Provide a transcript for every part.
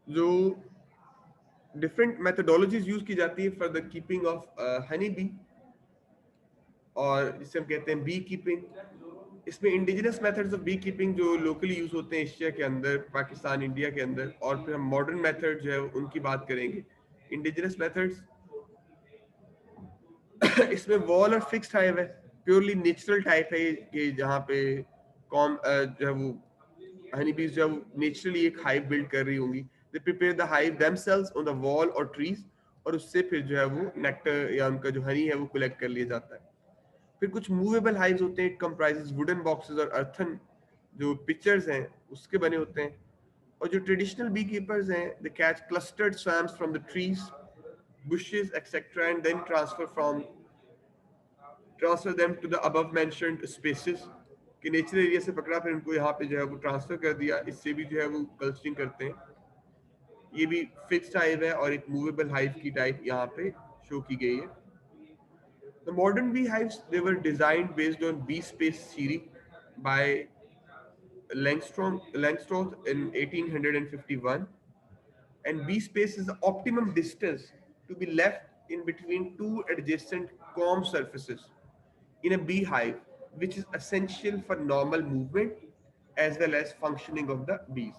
जो different methodologies use की जाती है for the keeping of honey bee, और जिसे हम कहते हैं बी कीपिंग। इसमें indigenous methods of bee keeping जो लोकली यूज होते हैं एशिया के अंदर, पाकिस्तान, इंडिया के अंदर, और फिर हम मॉडर्न मेथड जो है उनकी बात करेंगे। इंडिजिनस मेथड्स इसमें वॉल और फिक्स्ड हाइव है, प्योरली नेचुरल टाइप है ये, कि जहाँ पे कॉम जो है वो हनी बीज जो है वो नेचुरली एक हाइव बिल्ड कर रही होंगी। They prepare the hive themselves on the wall और ट्रीज, और उससे फिर जो है वो नेक्टर या उनका जो हनी है वो कलेक्ट कर लिया जाता है। फिर कुछ मूवेबल हाइव्स होते हैं, इट कंप्राइजेस वुडन बॉक्सेस और अर्थन जो पिक्चर्स हैं उसके बने होते हैं। और जो ट्रेडिशनल बी कीपर्स हैं, they catch clustered swarms from the trees, bushes, etc., and then transfer them to the above mentioned spaces, कि नेचुरल एरिया से पकड़ा फिर उनको यहाँ पे जो है वो ट्रांसफर कर दिया, इससे भी जो है वो कल्चरिंग करते हैं। ये भी फिक्स्ड हाइव है और एक मूवेबल हाइव की टाइप यहाँ पे शो की गई है। The modern beehives, they were designed based on bee space theory by Langstroth in 1851, and bee space is the optimum distance to be left in between two adjacent comb surfaces in a beehive, which is essential for normal movement as well as functioning of the bees.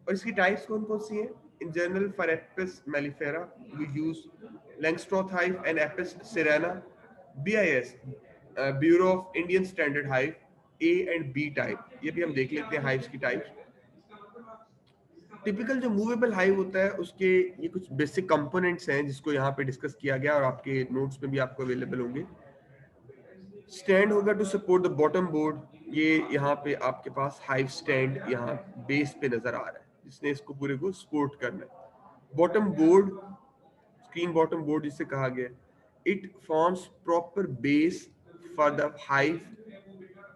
और इसकी types कौन कौन सी हैं? In general, for Apis mellifera, we use Langstroth hive and Apis cerana. BIS, Bureau of Indian Standard Hive, A and B type, ये भी हम देख लेते हैं हाइव्स की टाइप्स। टिपिकल जो मूवेबल हाइव होता है उसके ये कुछ बेसिक कंपोनेंट्स हैं जिसको यहाँ पे डिस्कस किया गया और आपके नोट्स में भी आपको अवेलेबल होंगे। स्टैंड होगा to support the bottom board, ये यहाँ पे आपके पास हाइव स्टैंड यहाँ बेस पे नजर आ रहा है जिसने इसको पूरे को सपोर्ट करना है। Bottom board, screen bottom board जिसे कहा गया, it forms proper base for the hive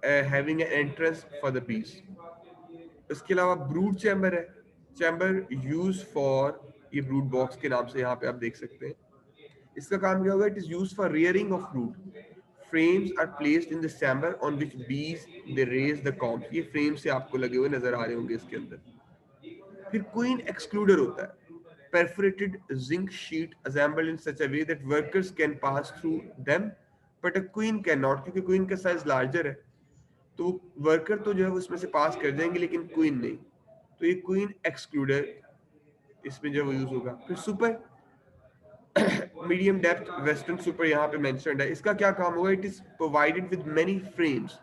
having an entrance for the bees. इसके अलावा ब्रूड चैम्बर है, चैम्बर यूज फॉर, ये ब्रूड बॉक्स के नाम से यहाँ पे आप देख सकते हैं। इसका काम क्या होगा? It is use for rearing of brood. Frames are placed in this chamber on which bees they raise the comb, ये फ्रेम से आपको लगे हुए नजर आ रहे होंगे इसके अंदर। फिर क्वीन एक्सक्लूडर होता है, perforated zinc sheet assembled in such a way that workers can pass through them but a queen cannot, क्योंकि क्वीन का साइज लार्जर है तो वर्कर तो जो है वो इसमें से पास कर जाएंगे लेकिन क्वीन नहीं, तो ये क्वीन एक्सक्लूडर इसमें जो वो यूज होगा। फिर super, medium depth western super यहाँ पे मेंशन्ड है, इसका क्या काम होगा? It is provided with many frames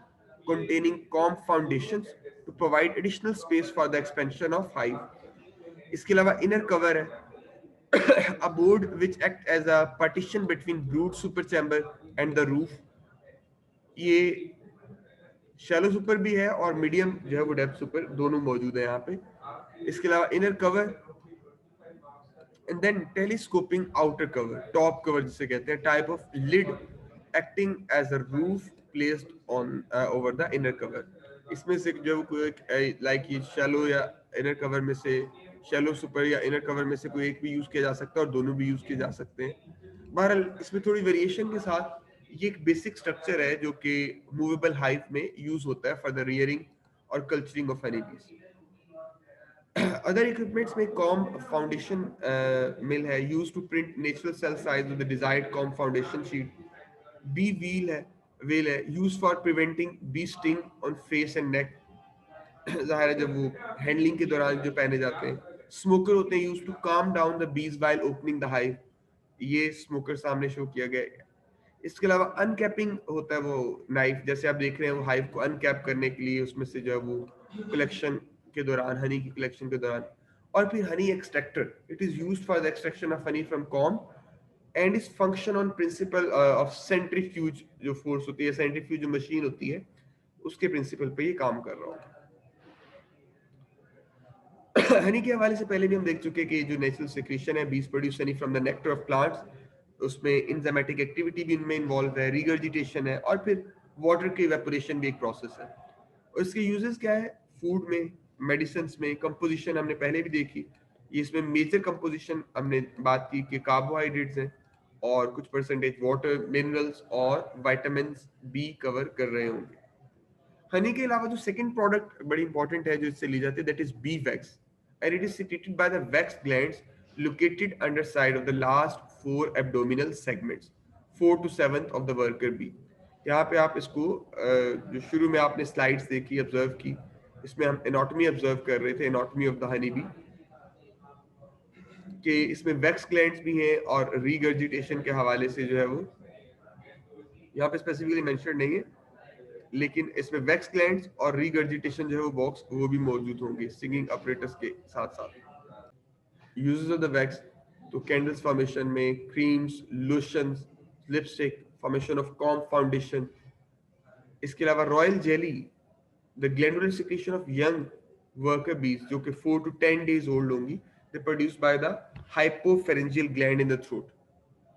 containing comb foundations to provide additional space for the expansion of hive। इसके अलावा इनर कवर है, a board which act as a partition between brood super chamber and the roof। ये shallow super भी है और medium जो है वो डेप्थ सुपर दोनों मौजूद है यहाँ पे। इसके अलावा inner cover and then telescoping outer cover, top cover जिसे कहते हैं, type of lid acting as a roof placed on over the inner cover. इसमें से जो कोई लाइक ये शैलो या इनर कवर में से, शैलो सुपर या इनर कवर में से कोई एक भी यूज किया जा सकता है और दोनों भी यूज किए जा सकते हैं। बहरहाल इसमें थोड़ी वेरिएशन के साथ ये एक बेसिक स्ट्रक्चर है जो कि मूवेबल हाइव में यूज होता है फॉर द रियरिंग और कल्चरिंग ऑफ हनी बीज। Other equipments में comb foundation mill है, used to print natural cell size with the desired comb foundation sheet। Bee wheel है, used for preventing bee sting on face and neck। ज़ाहिर है जब वो handling के दौरान जो पहने जाते हैं। स्मोकर होते हैं, used to calm down the bees while opening the hive। ये स्मोकर सामने शो किया गया है। इसके अलावा अनकैपिंग होता है, वो नाइफ जैसे आप देख रहे हैं वो हाइव को अनकैप करने के लिए उसमें से जो है वो कलेक्शन के दौरान, हनी की कलेक्शन के दौरान। और फिर Honey extractor, it is used for the extraction of honey from com and is function on principle of centrifuge, जो फोर्स होती है, सेंट्रीफ्यूज जो मशीन होती है उसके प्रिंसिपल पे ये काम कर रहा होता है। हनी के हवाले से पहले भी हम देख चुके हैं कि जो नेचुरल सिक्रीशन है, बीज produce honey from the nectar of plants, उसमें इंजाइमेटिक एक्टिविटी भी इनमें इन्वॉल्व है, रिगर्जिटेशन है, और फिर वाटर की इवेपोरेशन भी एक प्रोसेस है। और इसके यूजेस क्या है? फूड में, मेडिसिन में, कंपोजिशन हमने पहले भी देखी। ये इसमें मेजर कंपोजिशन हमने बात की कि कार्बोहाइड्रेट्स हैं और कुछ परसेंटेज वाटर, मिनरल्स और विटामिन बी कवर कर रहे होंगे। हनी के अलावा जो सेकंड प्रोडक्ट बड़ी इंपॉर्टेंट है जो इससे ली जाती है, that is B wax. and it is secreted by the wax glands located underside of the last four abdominal segments, 4 to 7th of the worker bee. यहाँ पे आप इसको जो शुरू में आपने स्लाइड्स देखी ऑब्जर्व की, इसमें हम एनाटॉमी ऑब्जर्व कर रहे थे, anatomy of the honey bee, कि इसमें वैक्स ग्लैंड्स भी हैं और रीगर्जिटेशन के हवाले से जो है वो यहाँ पे स्पेसिफिकली मेंशन नहीं है, लेकिन इसमें वैक्स ग्लैंड्स और रीगर्जिटेशन जो है वो बॉक्स वो भी मौजूद होंगे सिंगिंग अपरेटस के साथ साथ. यूजेस ऑफ द वैक्स, तो कैंडल्स फॉर्मेशन में, creams, lotions, lipstick, formation of कॉम फाउंडेशन. इसके अलावा royal jelly, the glandular secretion of young worker bees जो कि 4 to 10 days ओल्ड होंगी, they produce by the hypopharyngeal gland in the throat.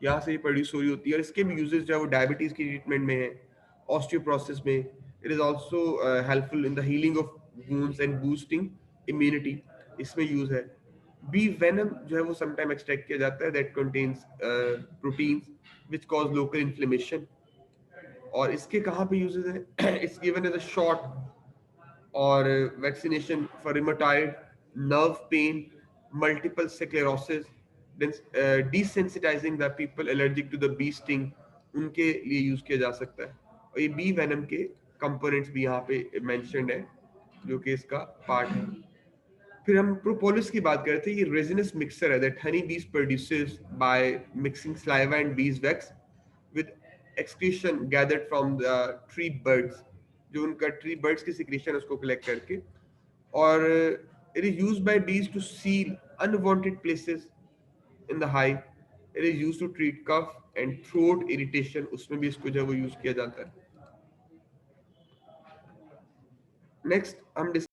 यहाँ से ये प्रोड्यूस हो रही होती है, और इसके भी यूजेस जो है वो डायबिटीज की ट्रीटमेंट में है, ऑस्टियोप्रोसिस में. It is also helpful in the healing of wounds and boosting immunity, इसमें यूज है. बी वेनम जो है वो समटाइम एक्सट्रैक्ट किया जाता है, that contains proteins which cause local inflammation. और इसके कहाँ पे यूजेस है? It's given as a shot or vaccination for rheumatoid, nerve pain, multiple sclerosis, then desensitizing the people allergic to the bee sting, उनके लिए यूज किया जा सकता है. और ये बी वेनम के कंपोनेंट्स भी यहाँ पे मेंशन्ड है जो कि इसका पार्ट है. फिर हम प्रोपोलिस की बात करते हैं. ये रेजिनस मिक्सर है दैट हनी बीज produces by mixing saliva and bees wax with excretion gathered from the tree birds, जो उनका ट्री बर्ड्स की सिक्रीशन उसको कलेक्ट करके. और it is used by bees to seal unwanted places in the hive. It is used to treat cough and throat irritation, उसमें भी इसको जो है वो यूज किया जाता है. नेक्स्ट हम